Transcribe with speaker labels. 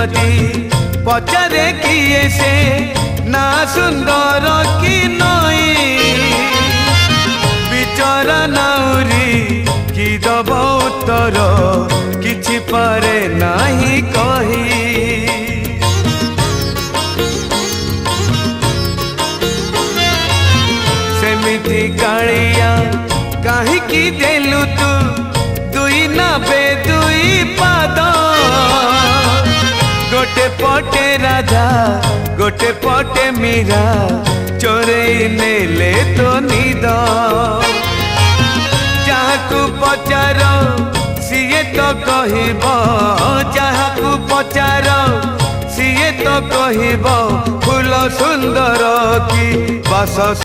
Speaker 1: जदि पचारे किए से ना सुंदर कि नई बिचरा नाउरी कि दब उत्तर किछि पारे नाही कही सेमिति कालिया कहीं की देलु तू दुई नाबे दुई पाद गोटे पटे राधा गोटे पटे मीरा चोरे नेले तो निद जहाकू पचार सीए तो कहब जहाकू पचार सीए तो कहब फूल सुंदर की बास